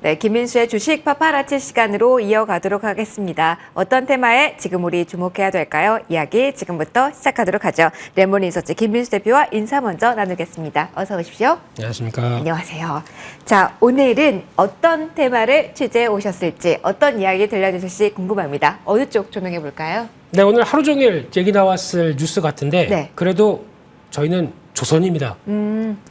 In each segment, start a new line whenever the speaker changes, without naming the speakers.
네, 김민수의 주식 파파라치 시간으로 이어가도록 하겠습니다. 어떤 테마에 지금 우리 주목해야 될까요? 이야기 지금부터 시작하도록 하죠. 레몬리서치 김민수 대표와 인사 먼저 나누겠습니다. 어서 오십시오.
안녕하십니까.
안녕하세요. 자, 오늘은 어떤 테마를 취재해 오셨을지, 어떤 이야기 들려주실지 궁금합니다. 어느 쪽 조명해 볼까요?
네, 오늘 하루 종일 얘기 나왔을 뉴스 같은데
네.
그래도 저희는 조선입니다.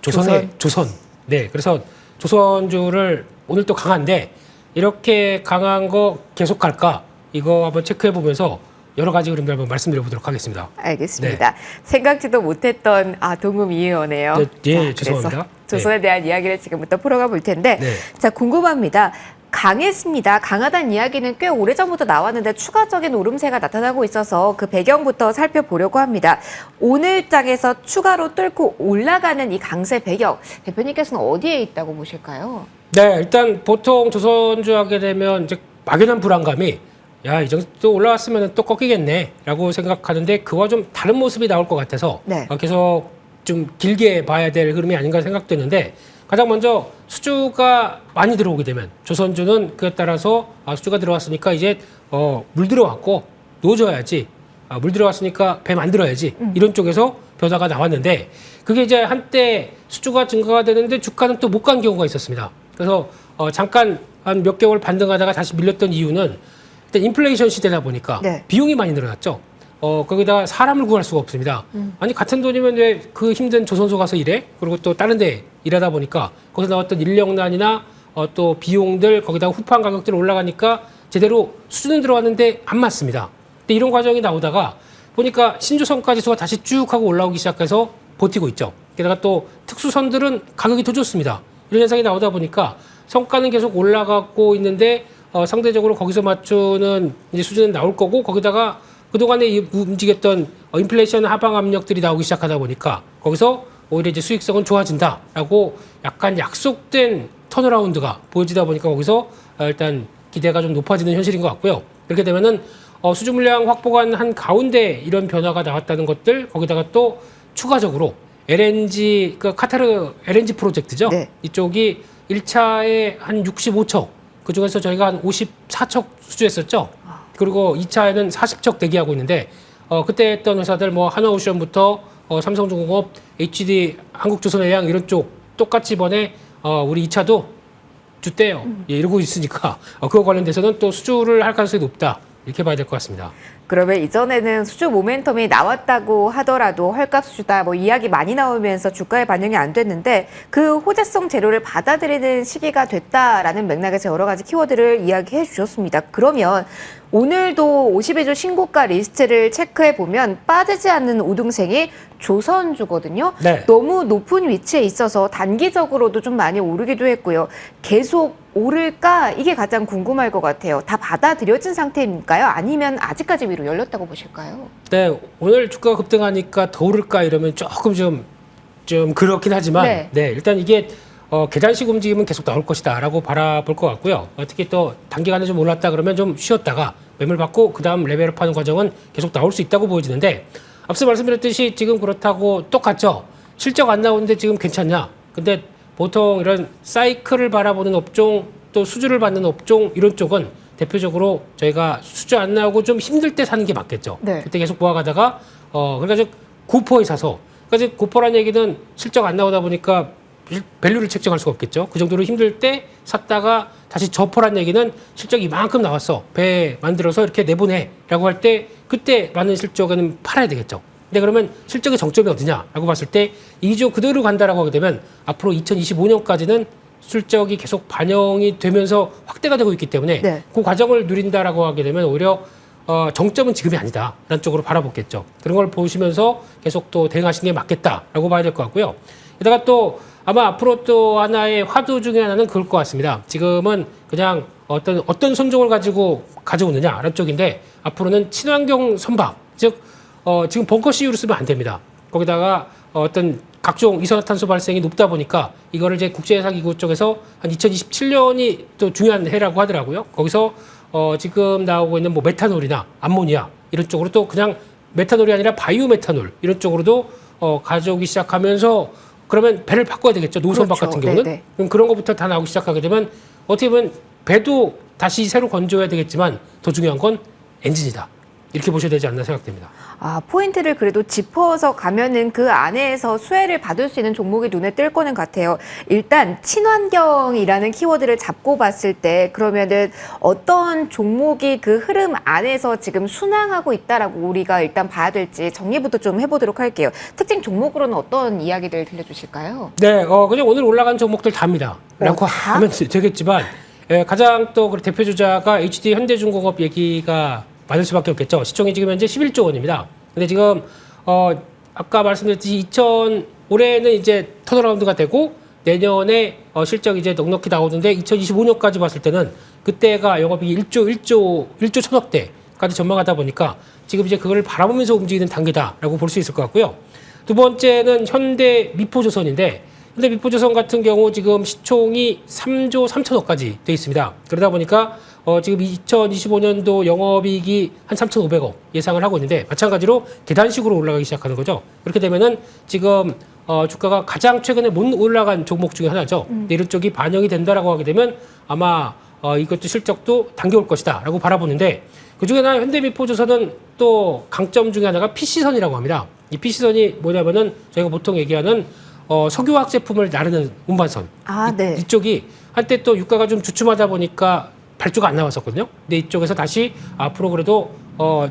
조선.
조선. 네, 그래서 조선주를 오늘 또 강한데 이렇게 강한 거 계속 갈까? 이거 한번 체크해 보면서 여러 가지 흐름들 한번 말씀드려 보도록 하겠습니다.
알겠습니다. 생각지도 못했던 동음 이의어네요.
네, 죄송합니다.
조선에 대한 이야기를 지금부터 풀어가 볼 텐데,
네.
자, 궁금합니다. 강했습니다. 강하다는 이야기는 꽤 오래전부터 나왔는데 추가적인 오름세가 나타나고 있어서 그 배경부터 살펴보려고 합니다. 오늘 장에서 추가로 뚫고 올라가는 이 강세 배경, 대표님께서는 어디에 있다고 보실까요?
네, 일단 보통 조선주 하게 되면 이제 막연한 불안감이 야, 이 정도 올라왔으면 또 꺾이겠네라고 생각하는데 그와 좀 다른 모습이 나올 것 같아서
네.
계속 좀 길게 봐야 될 흐름이 아닌가 생각되는데 가장 먼저 수주가 많이 들어오게 되면 조선주는 그에 따라서 수주가 들어왔으니까 이제 물 들어왔고 노져야지 물 들어왔으니까 배 만들어야지 이런 쪽에서 변화가 나왔는데 그게 이제 한때 수주가 증가가 되는데 주가는 또 못 간 경우가 있었습니다. 그래서 잠깐 한 몇 개월 반등하다가 다시 밀렸던 이유는 일단 인플레이션 시대다 보니까
네.
비용이 많이 늘어났죠. 거기다 사람을 구할 수가 없습니다. 아니 같은 돈이면 왜 그 힘든 조선소 가서 일해? 그리고 또 다른 데 일하다 보니까 거기서 나왔던 인력난이나 또 비용들 거기다가 후판 가격들 올라가니까 제대로 수준은 들어왔는데 안 맞습니다. 근데 이런 과정이 나오다가 보니까 신조선가 지수가 다시 쭉 하고 올라오기 시작해서 버티고 있죠. 게다가 또 특수선들은 가격이 더 좋습니다. 이런 현상이 나오다 보니까 성과는 계속 올라가고 있는데 상대적으로 거기서 맞추는 이제 수준은 나올 거고 거기다가 그동안에 움직였던 인플레이션 하방 압력들이 나오기 시작하다 보니까 거기서 오히려 이제 수익성은 좋아진다라고 약간 약속된 턴어라운드가 보여지다 보니까 거기서 일단 기대가 좀 높아지는 현실인 것 같고요. 이렇게 되면은 수주 물량 확보가 한 가운데 이런 변화가 나왔다는 것들 거기다가 또 추가적으로 LNG 그 카타르 LNG 프로젝트죠.
네.
이쪽이 1차에 한 65척 그 중에서 저희가 한 54척 수주했었죠. 그리고 2차에는 40척 대기하고 있는데 그때 했던 회사들 뭐 하나오션부터 삼성중공업, HD, 한국조선해양 이런 쪽 똑같이 이번에 우리 2차도 주대요. 예, 이러고 있으니까 그거 관련돼서는 또 수주를 할 가능성이 높다. 이렇게 봐야 될 것 같습니다.
그러면 이전에는 수주 모멘텀이 나왔다고 하더라도 헐값 수주다 뭐 이야기 많이 나오면서 주가에 반영이 안 됐는데 그 호재성 재료를 받아들이는 시기가 됐다라는 맥락에서 여러 가지 키워드를 이야기해 주셨습니다. 그러면 오늘도 52주 신고가 리스트를 체크해 보면 빠지지 않는 우등생이 조선주거든요.
네.
너무 높은 위치에 있어서 단기적으로도 좀 많이 오르기도 했고요. 계속 오를까? 이게 가장 궁금할 것 같아요. 다 받아들여진 상태입니까요? 아니면 아직까지 위로 열렸다고 보실까요?
네, 오늘 주가가 급등하니까 더 오를까 이러면 조금 좀 그렇긴 하지만
네.
일단 이게 계단식 움직임은 계속 나올 것이다라고 바라볼 것 같고요. 특히 또 단기간에 좀 올랐다 그러면 좀 쉬었다가 매물 받고 그다음 레벨업하는 과정은 계속 나올 수 있다고 보여지는데 앞서 말씀드렸듯이 지금 그렇다고 똑같죠. 실적 안 나오는데 지금 괜찮냐? 근데 보통 이런 사이클을 바라보는 업종 또 수주를 받는 업종 이런 쪽은 대표적으로 저희가 수주 안 나오고 좀 힘들 때 사는 게 맞겠죠.
네.
그때 계속 모아가다가 그러니까 즉 고퍼에 사서 그러니까 즉 고퍼란 얘기는 실적 안 나오다 보니까 밸류를 책정할 수가 없겠죠. 그 정도로 힘들 때 샀다가 다시 저퍼란 얘기는 실적이 이만큼 나왔어. 배 만들어서 이렇게 내보내라고 할 때 그때 많은 실적은 팔아야 되겠죠. 근데 그러면 실적의 정점이 어디냐라고 봤을 때 이조 그대로 간다라고 하게 되면 앞으로 2025년까지는 실적이 계속 반영이 되면서 확대가 되고 있기 때문에
네.
그 과정을 누린다라고 하게 되면 오히려 정점은 지금이 아니다라는 쪽으로 바라보겠죠. 그런 걸 보시면서 계속 또 대응하시는 게 맞겠다라고 봐야 될 것 같고요. 게다가 또 아마 앞으로 또 하나의 화두 중에 하나는 그럴 것 같습니다. 지금은 그냥 어떤 손종을 가지고 가져오느냐라는 쪽인데 앞으로는 친환경 선박, 즉 지금 벙커 CU를 쓰면 안 됩니다. 거기다가 어떤 각종 이산화탄소 발생이 높다 보니까 이거를 이제 국제해사기구 쪽에서 한 2027년이 또 중요한 해라고 하더라고요. 거기서 지금 나오고 있는 뭐 메탄올이나 암모니아 이런 쪽으로 또 그냥 메탄올이 아니라 바이오 메탄올 이런 쪽으로도 가져오기 시작하면서 그러면 배를 바꿔야 되겠죠. 노선박
그렇죠.
같은 경우는.
네네.
그럼 그런 것부터 다 나오기 시작하게 되면 어떻게 보면 배도 다시 새로 건져야 되겠지만 더 중요한 건 엔진이다. 이렇게 보셔야 되지 않나 생각됩니다.
아, 포인트를 그래도 짚어서 가면은 그 안에서 수혜를 받을 수 있는 종목이 눈에 띌 거는 같아요. 일단 친환경이라는 키워드를 잡고 봤을 때 그러면은 어떤 종목이 그 흐름 안에서 지금 순항하고 있다라고 우리가 일단 봐야 될지 정리부터 좀 해보도록 할게요. 특징 종목으로는 어떤 이야기들 들려주실까요?
네, 그냥 오늘 올라간 종목들 다입니다. 라고
다?
하면 되겠지만 가장 또 대표 주자가 HD 현대중공업 얘기가 많을 수밖에 없겠죠. 시총이 지금 현재 11조 원입니다. 근데 지금 아까 말씀드렸듯이 올해는 이제 턴어라운드가 되고 내년에 실적이 이제 넉넉히 나오는데 2025년까지 봤을 때는 그때가 영업이익 1조 천억대까지 전망하다 보니까 지금 이제 그걸 바라보면서 움직이는 단계다라고 볼 수 있을 것 같고요. 두 번째는 현대 미포조선인데 현대 미포조선 같은 경우 지금 시총이 3조 3천억까지 돼 있습니다. 그러다 보니까 지금 2025년도 영업이익이 한 3,500억 예상을 하고 있는데 마찬가지로 계단식으로 올라가기 시작하는 거죠. 그렇게 되면은 지금 주가가 가장 최근에 못 올라간 종목 중에 하나죠. 근데 이런 쪽이 반영이 된다라고 하게 되면 아마 이것도 실적도 당겨올 것이다라고 바라보는데 그중에 하나 현대미포조선은 또 강점 중에 하나가 PC선이라고 합니다. 이 PC선이 뭐냐면은 저희가 보통 얘기하는 석유화학 제품을 나르는 운반선.
아, 네.
이쪽이 한때 또 유가가 좀 주춤하다 보니까 발주가 안 나왔었거든요. 근데 이쪽에서 다시 앞으로 그래도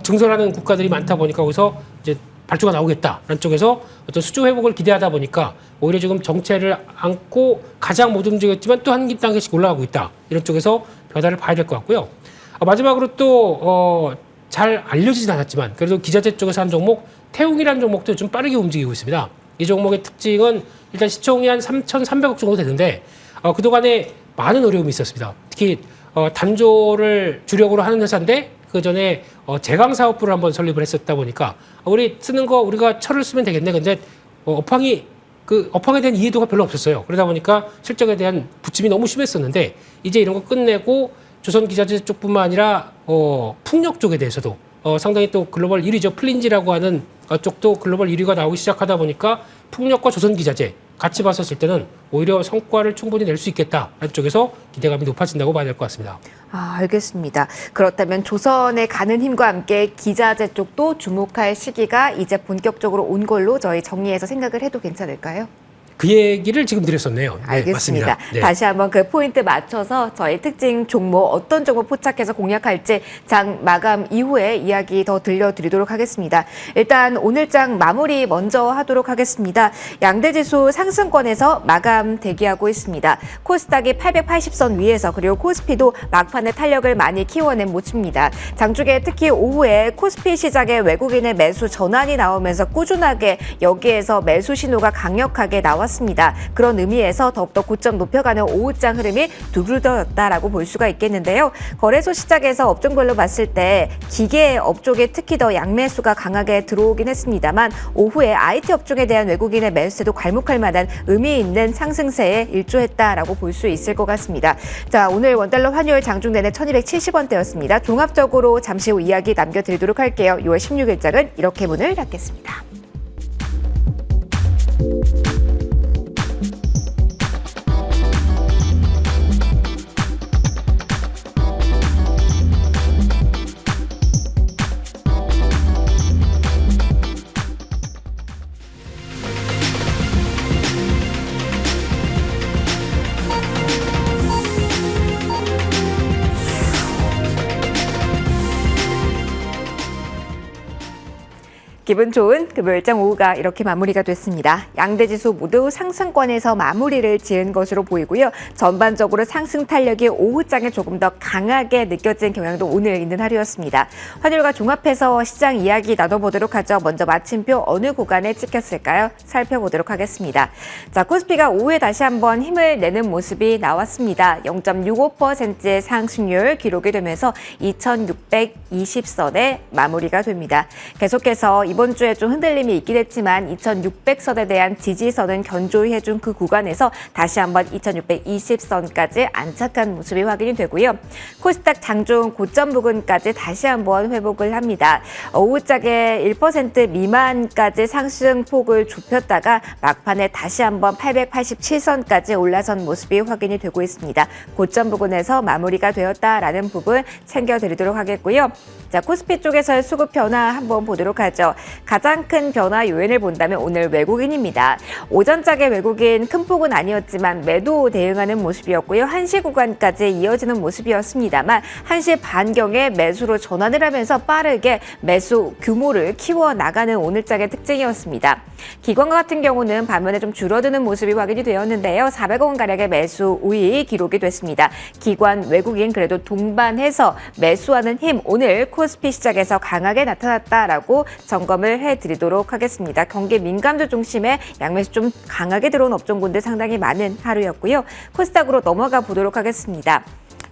증설하는 국가들이 많다 보니까 거기서 이제 발주가 나오겠다라는 쪽에서 어떤 수주 회복을 기대하다 보니까 오히려 지금 정체를 안고 가장 못 움직였지만 또 한 단계씩 올라가고 있다. 이런 쪽에서 변화를 봐야 될 것 같고요. 마지막으로 또 잘 알려지진 않았지만 그래도 기자재 쪽에서 한 종목 태웅이라는 종목도 좀 빠르게 움직이고 있습니다. 이 종목의 특징은 일단 시총이 한 3,300억 정도 되는데 그동안에 많은 어려움이 있었습니다. 특히 단조를 주력으로 하는 회사인데 그 전에 제강 사업부를 한번 설립을 했었다 보니까 우리 쓰는 거 우리가 철을 쓰면 되겠네. 근데 업황에 대한 이해도가 별로 없었어요. 그러다 보니까 실적에 대한 부침이 너무 심했었는데 이제 이런 거 끝내고 조선 기자재 쪽뿐만 아니라 풍력 쪽에 대해서도 상당히 또 글로벌 1위죠. 플린지라고 하는 쪽도 글로벌 1위가 나오기 시작하다 보니까 풍력과 조선 기자재 같이 봤었을 때는 오히려 성과를 충분히 낼 수 있겠다라는 쪽에서 기대감이 높아진다고 봐야 될 것 같습니다.
아, 알겠습니다. 그렇다면 조선에 가는 힘과 함께 기자재 쪽도 주목할 시기가 이제 본격적으로 온 걸로 저희 정리해서 생각을 해도 괜찮을까요?
그 얘기를 지금 드렸었네요. 네,
알겠습니다.
맞습니다. 네.
다시 한번 그 포인트 맞춰서 저희 특징 종목 어떤 종목 포착해서 공략할지 장 마감 이후에 이야기 더 들려드리도록 하겠습니다. 일단 오늘 장 마무리 먼저 하도록 하겠습니다. 양대지수 상승권에서 마감 대기하고 있습니다. 코스닥이 880선 위에서 그리고 코스피도 막판에 탄력을 많이 키워낸 모습입니다. 장중에 특히 오후에 코스피 시장에 외국인의 매수 전환이 나오면서 꾸준하게 여기에서 매수 신호가 강력하게 나왔습니다. 그런 의미에서 더욱더 고점 높여가는 오후장 흐름이 두드러졌다라고 볼 수가 있겠는데요. 거래소 시작에서 업종별로 봤을 때 기계 업종에 특히 더 양매수가 강하게 들어오긴 했습니다만 오후에 IT 업종에 대한 외국인의 매수세도 괄목할 만한 의미 있는 상승세에 일조했다라고 볼 수 있을 것 같습니다. 자, 오늘 원달러 환율 장중 내내 1270원대였습니다. 종합적으로 잠시 후 이야기 남겨드리도록 할게요. 6월 16일장은 이렇게 문을 닫겠습니다. 기분 좋은 금요일장 오후가 이렇게 마무리가 됐습니다. 양대지수 모두 상승권에서 마무리를 지은 것으로 보이고요. 전반적으로 상승 탄력이 오후장에 조금 더 강하게 느껴진 경향도 오늘 있는 하루였습니다. 환율과 종합해서 시장 이야기 나눠보도록 하죠. 먼저 마침표 어느 구간에 찍혔을까요? 살펴보도록 하겠습니다. 자, 코스피가 오후에 다시 한번 힘을 내는 모습이 나왔습니다. 0.65%의 상승률 기록이 되면서 2620선에 마무리가 됩니다. 계속해서 이번 이번 주에 좀 흔들림이 있긴 했지만 2600선에 대한 지지선은 견조히 해준 그 구간에서 다시 한번 2620선까지 안착한 모습이 확인이 되고요. 코스닥 장중 고점 부근까지 다시 한번 회복을 합니다. 오후장에 1% 미만까지 상승폭을 좁혔다가 막판에 다시 한번 887선까지 올라선 모습이 확인이 되고 있습니다. 고점 부근에서 마무리가 되었다라는 부분 챙겨드리도록 하겠고요. 자, 코스피 쪽에서의 수급 변화 한번 보도록 하죠. 가장 큰 변화 요인을 본다면 오늘 외국인입니다. 오전장에 외국인 큰 폭은 아니었지만 매도 대응하는 모습이었고요. 1시 구간까지 이어지는 모습이었습니다만 1시 반경에 매수로 전환을 하면서 빠르게 매수 규모를 키워나가는 오늘장의 특징이었습니다. 기관과 같은 경우는 반면에 좀 줄어드는 모습이 확인이 되었는데요. 400원가량의 매수 우위 기록이 됐습니다. 기관 외국인 그래도 동반해서 매수하는 힘 오늘 코스피 시작에서 강하게 나타났다라고 점검을 해드리도록 하겠습니다. 경기 민감주 중심의 양매수 좀 강하게 들어온 업종군들 상당히 많은 하루였고요. 코스닥으로 넘어가 보도록 하겠습니다.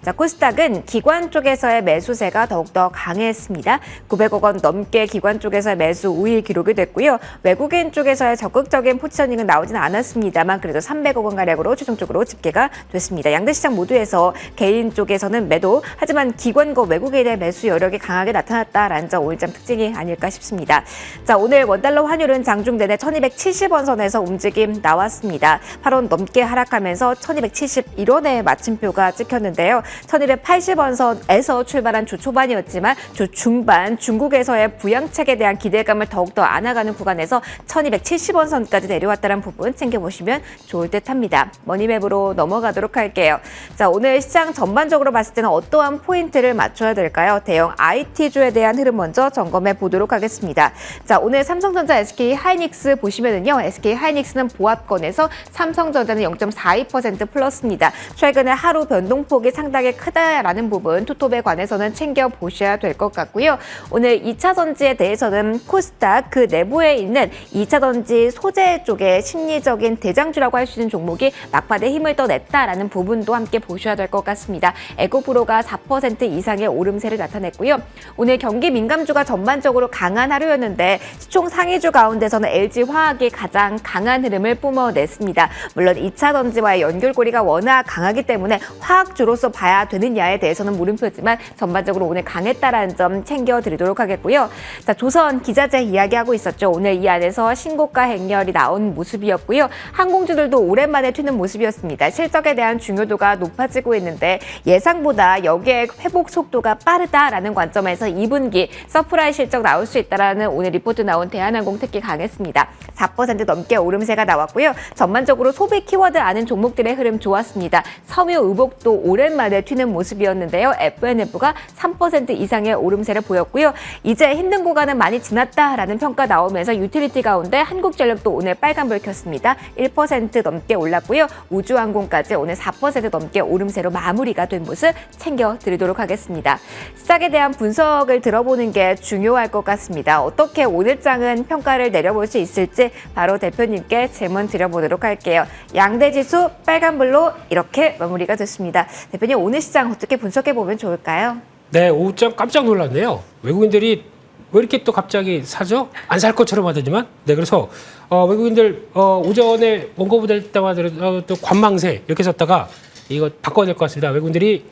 자, 코스닥은 기관 쪽에서의 매수세가 더욱더 강했습니다. 900억 원 넘게 기관 쪽에서의 매수 우위 기록이 됐고요. 외국인 쪽에서의 적극적인 포지셔닝은 나오지는 않았습니다만 그래도 300억 원 가량으로 최종적으로 집계가 됐습니다. 양대 시장 모두에서 개인 쪽에서는 매도, 하지만 기관과 외국인의 매수 여력이 강하게 나타났다라는 점 오늘장 특징이 아닐까 싶습니다. 자, 오늘 원달러 환율은 장중 내내 1270원 선에서 움직임 나왔습니다. 8원 넘게 하락하면서 1271원의 마침표가 찍혔는데요. 1280원 선에서 출발한 주 초반이었지만 주 중반 중국에서의 부양책에 대한 기대감을 더욱더 안아가는 구간에서 1270원 선까지 내려왔다는 부분 챙겨보시면 좋을 듯합니다. 머니맵으로 넘어가도록 할게요. 자, 오늘 시장 전반적으로 봤을 때는 어떠한 포인트를 맞춰야 될까요? 대형 IT주에 대한 흐름 먼저 점검해 보도록 하겠습니다. 자, 오늘 삼성전자, SK하이닉스 보시면은요. SK하이닉스는 보합권에서 삼성전자는 0.42% 플러스입니다. 최근에 하루 변동폭이 상당히 크다라는 부분 투톱에 관해서는 챙겨보셔야 될 것 같고요. 오늘 2차전지에 대해서는 코스닥 그 내부에 있는 2차전지 소재 쪽의 심리적인 대장주라고 할 수 있는 종목이 막판에 힘을 더 냈다라는 부분도 함께 보셔야 될 것 같습니다. 에코프로가 4% 이상의 오름세를 나타냈고요. 오늘 경기 민감주가 전반적으로 강한 하루였는데 시총 상위주 가운데서는 LG화학이 가장 강한 흐름을 뿜어냈습니다. 물론 2차전지와의 연결고리가 워낙 강하기 때문에 화학주로서 봐야 되느냐에 대해서는 물음표지만 전반적으로 오늘 강했다라는 점 챙겨드리도록 하겠고요. 자, 조선 기자재 이야기하고 있었죠. 오늘 이 안에서 신고가 행렬이 나온 모습이었고요. 항공주들도 오랜만에 튀는 모습이었습니다. 실적에 대한 중요도가 높아지고 있는데 예상보다 여기에 회복 속도가 빠르다라는 관점에서 2분기 서프라이 실적 나올 수 있다라는 오늘 리포트 나온 대한항공 특히 강했습니다. 4% 넘게 오름세가 나왔고요. 전반적으로 소비 키워드 아는 종목들의 흐름 좋았습니다. 섬유 의복도 오랜만에 튀는 모습이었는데요. FNF가 3% 이상의 오름세를 보였고요. 이제 힘든 구간은 많이 지났다라는 평가 나오면서 유틸리티 가운데 한국전력도 오늘 빨간불 켰습니다. 1% 넘게 올랐고요. 우주항공까지 오늘 4% 넘게 오름세로 마무리가 된 모습 챙겨드리도록 하겠습니다. 시작에 대한 분석을 들어보는 게 중요할 것 같습니다. 어떻게 오늘장은 평가를 내려볼 수 있을지 바로 대표님께 질문 드려보도록 할게요. 양대지수 빨간불로 이렇게 마무리가 됐습니다. 대표님, 오늘 시장 어떻게 분석해보면 좋을까요?
네, 오후장 깜짝 놀랐네요. 외국인들이 왜 이렇게 또 갑자기 사죠? 안 살 것처럼 하더니만. 네, 그래서 외국인들 오전에 원고부 될 때마다 또 관망세 이렇게 썼다가 이거 바꿔야 될 것 같습니다. 외국인들이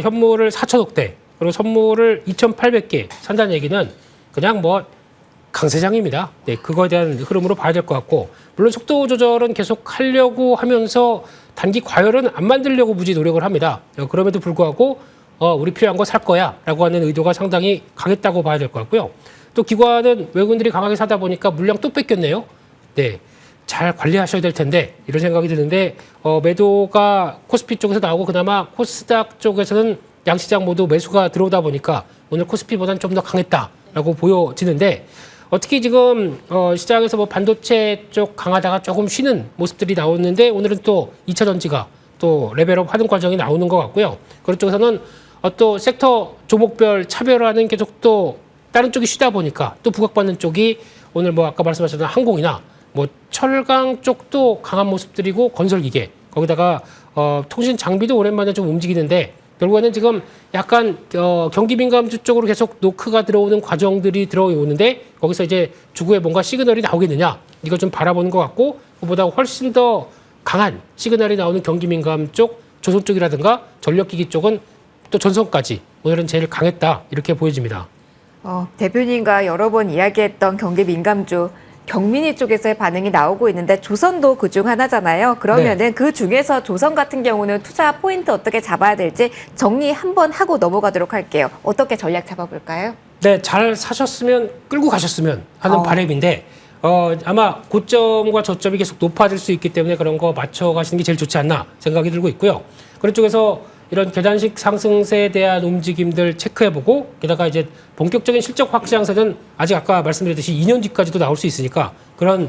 현물을 4천억 대 그리고 선물을 2,800개 산다는 얘기는 그냥 뭐 강세장입니다. 네, 그거에 대한 흐름으로 봐야 될 것 같고, 물론 속도 조절은 계속 하려고 하면서 단기 과열은 안 만들려고 무지 노력을 합니다. 그럼에도 불구하고 우리 필요한 거 살 거야 라고 하는 의도가 상당히 강했다고 봐야 될 것 같고요. 또 기관은 외국인들이 강하게 사다 보니까 물량 또 뺏겼네요. 네, 잘 관리하셔야 될 텐데 이런 생각이 드는데 매도가 코스피 쪽에서 나오고 그나마 코스닥 쪽에서는 양시장 모두 매수가 들어오다 보니까 오늘 코스피보다는 좀 더 강했다라고 보여지는데, 특히 지금 시장에서 뭐 반도체 쪽 강하다가 조금 쉬는 모습들이 나오는데 오늘은 또 2차 전지가 또 레벨업 하는 과정이 나오는 것 같고요. 그런 쪽에서는 또 섹터 조목별 차별화는 계속 또 다른 쪽이 쉬다 보니까 또 부각받는 쪽이 오늘 뭐 아까 말씀하셨던 항공이나 뭐 철강 쪽도 강한 모습들이고 건설기계, 거기다가 통신 장비도 오랜만에 좀 움직이는데 결국에는 지금 약간 경기 민감주 쪽으로 계속 노크가 들어오는 과정들이 들어오는데 거기서 이제 주구에 뭔가 시그널이 나오겠느냐 이걸 좀 바라보는 것 같고 그보다 훨씬 더 강한 시그널이 나오는 경기 민감 쪽 조선 쪽이라든가 전력기기 쪽은 또 전선까지 오늘은 제일 강했다 이렇게 보여집니다.
대표님과 여러 번 이야기했던 경기 민감주 경민이 쪽에서의 반응이 나오고 있는데 조선도 그중 하나잖아요. 그러면은 그 중에서 조선 같은 경우는 투자 포인트 어떻게 잡아야 될지 정리 한번 하고 넘어가도록 할게요. 어떻게 전략 잡아볼까요?
네, 잘 사셨으면 끌고 가셨으면 하는 바람인데 아마 고점과 저점이 계속 높아질 수 있기 때문에 그런 거 맞춰 가시는 게 제일 좋지 않나 생각이 들고 있고요. 그런 쪽에서 이런 계단식 상승세에 대한 움직임들 체크해보고 게다가 이제 본격적인 실적 확장세는 아직 아까 말씀드렸듯이 2년 뒤까지도 나올 수 있으니까 그런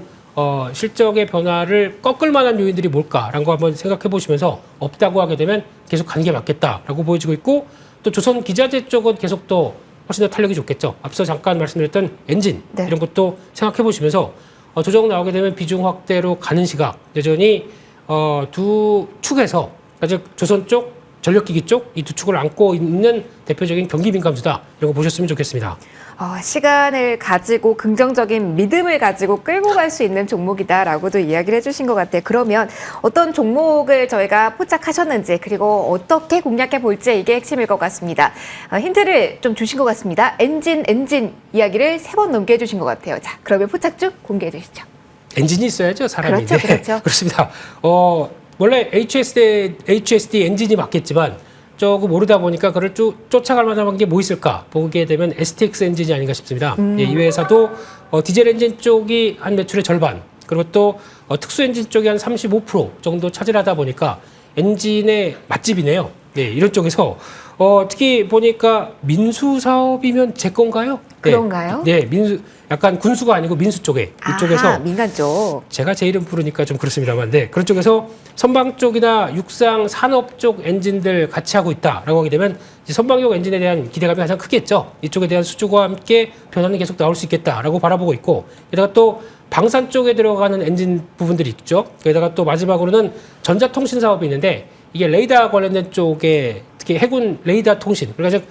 실적의 변화를 꺾을 만한 요인들이 뭘까라는 거 한번 생각해 보시면서 없다고 하게 되면 계속 가는 게 맞겠다라고 보여지고 있고 또 조선 기자재 쪽은 계속 또 훨씬 더 탄력이 좋겠죠. 앞서 잠깐 말씀드렸던 엔진 이런 것도 생각해 보시면서 조정 나오게 되면 비중 확대로 가는 시각 여전히 두 축에서 아직 조선 쪽 전력기기 쪽 이 두 축을 안고 있는 대표적인 경기 민감주다 이런 거 보셨으면 좋겠습니다.
시간을 가지고 긍정적인 믿음을 가지고 끌고 갈 수 있는 종목이다라고도 이야기를 해주신 것 같아요. 그러면 어떤 종목을 저희가 포착하셨는지 그리고 어떻게 공략해 볼지 이게 핵심일 것 같습니다. 힌트를 좀 주신 것 같습니다. 엔진 이야기를 3번 넘게 해주신 것 같아요. 자, 그러면 포착주 공개해 주시죠.
엔진이 있어야죠, 사람이.
그렇죠, 그렇죠.
그렇습니다. 원래 HSD 엔진이 맞겠지만 조금 오르다 보니까 그를 쫓아갈 만한 게 뭐 있을까 보게 되면 STX 엔진이 아닌가 싶습니다. 예, 이 회사도 디젤 엔진 쪽이 한 매출의 절반 그리고 또 특수 엔진 쪽이 한 35% 정도 차지하다 보니까 엔진의 맛집이네요. 네, 이런 쪽에서 특히 보니까 민수 사업이면 제 건가요?
그런가요?
네, 민수 약간 군수가 아니고 민수 쪽에 이쪽에서
민간 쪽.
제가 제 이름 부르니까 좀 그렇습니다만, 네, 그런 쪽에서 선박 쪽이나 육상 산업 쪽 엔진들 같이 하고 있다라고 하게 되면 이제 선박용 엔진에 대한 기대감이 가장 크겠죠. 이쪽에 대한 수주와 함께 변화는 계속 나올 수 있겠다라고 바라보고 있고, 게다가 또 방산 쪽에 들어가는 엔진 부분들이 있죠. 게다가 또 마지막으로는 전자통신 사업이 있는데 이게 레이더 관련된 쪽에 특히 해군 레이더 통신, 그러니까 즉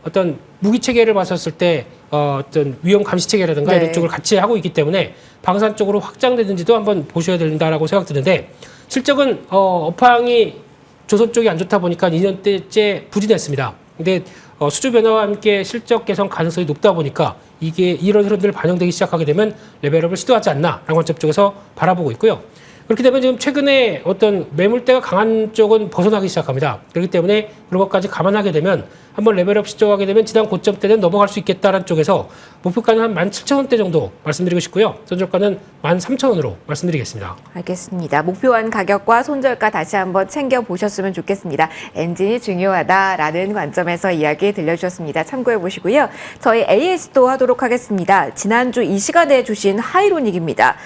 어떤 무기 체계를 봤었을 때 어떤 위험 감시 체계라든가 이런 쪽을 같이 하고 있기 때문에 방산 쪽으로 확장되는지도 한번 보셔야 된다라고 생각드는데 실적은 업황이 조선 쪽이 안 좋다 보니까 2년대째 부진했습니다. 근데 수주 변화와 함께 실적 개선 가능성이 높다 보니까 이게 이런 흐름들 반영되기 시작하게 되면 레벨업을 시도하지 않나라는 관점 쪽에서 바라보고 있고요. 그렇게 되면 지금 최근에 어떤 매물대가 강한 쪽은 벗어나기 시작합니다. 그렇기 때문에 그런 것까지 감안하게 되면 한번 레벨업 시도하게 되면 지난 고점 때는 넘어갈 수 있겠다는 쪽에서 목표가는 한 17,000원대 정도 말씀드리고 싶고요. 손절가는 13,000원으로 말씀드리겠습니다.
알겠습니다. 목표한 가격과 손절가 다시 한번 챙겨보셨으면 좋겠습니다. 엔진이 중요하다라는 관점에서 이야기 들려주셨습니다. 참고해 보시고요. 저희 AS도 하도록 하겠습니다. 지난주 이 시간에 주신 하이로닉입니다.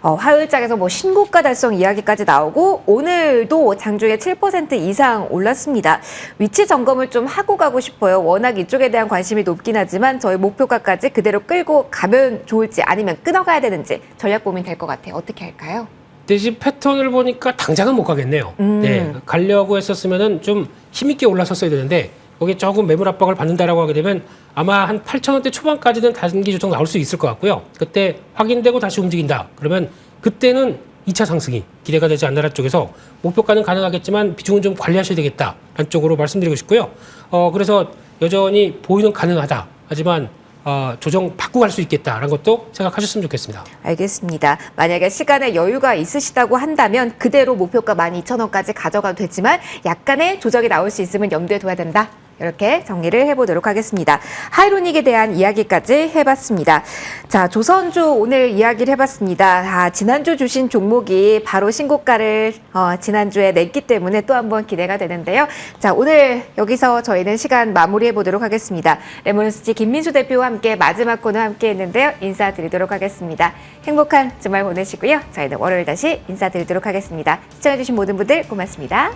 화요일장에서 뭐 신고가 달성 이야기까지 나오고 오늘도 장중에 7% 이상 올랐습니다. 위치 점검을 좀 하고 가고 싶어요. 워낙 이쪽에 대한 관심이 높긴 하지만 저희 목표가까지 그대로 끌고 가면 좋을지 아니면 끊어가야 되는지 전략 고민 될 것 같아요. 어떻게 할까요?
대신 패턴을 보니까 당장은 못 가겠네요. 네, 가려고 했었으면은 좀 힘있게 올라섰어야 되는데 거기에 조금 매물 압박을 받는다라고 하게 되면 아마 한 8,000원대 초반까지는 단기 조정 나올 수 있을 것 같고요. 그때 확인되고 다시 움직인다. 그러면 그때는 2차 상승이 기대가 되지 않나라 쪽에서 목표가는 가능하겠지만 비중은 좀 관리하셔야 되겠다. 라는 쪽으로 말씀드리고 싶고요. 그래서 여전히 보이는 가능하다. 하지만 조정 받고 갈 수 있겠다라는 것도 생각하셨으면 좋겠습니다.
알겠습니다. 만약에 시간에 여유가 있으시다고 한다면 그대로 목표가 12,000원까지 가져가도 되지만 약간의 조정이 나올 수 있으면 염두에 둬야 된다. 이렇게 정리를 해보도록 하겠습니다. 하이로닉에 대한 이야기까지 해봤습니다. 자, 조선주 오늘 이야기를 해봤습니다. 지난주 주신 종목이 바로 신고가를 지난주에 냈기 때문에 또 한번 기대가 되는데요. 자, 오늘 여기서 저희는 시간 마무리해보도록 하겠습니다. 레모넌스지 김민수 대표와 함께 마지막 코너 함께 했는데요. 인사드리도록 하겠습니다. 행복한 주말 보내시고요. 저희는 월요일 다시 인사드리도록 하겠습니다. 시청해주신 모든 분들 고맙습니다.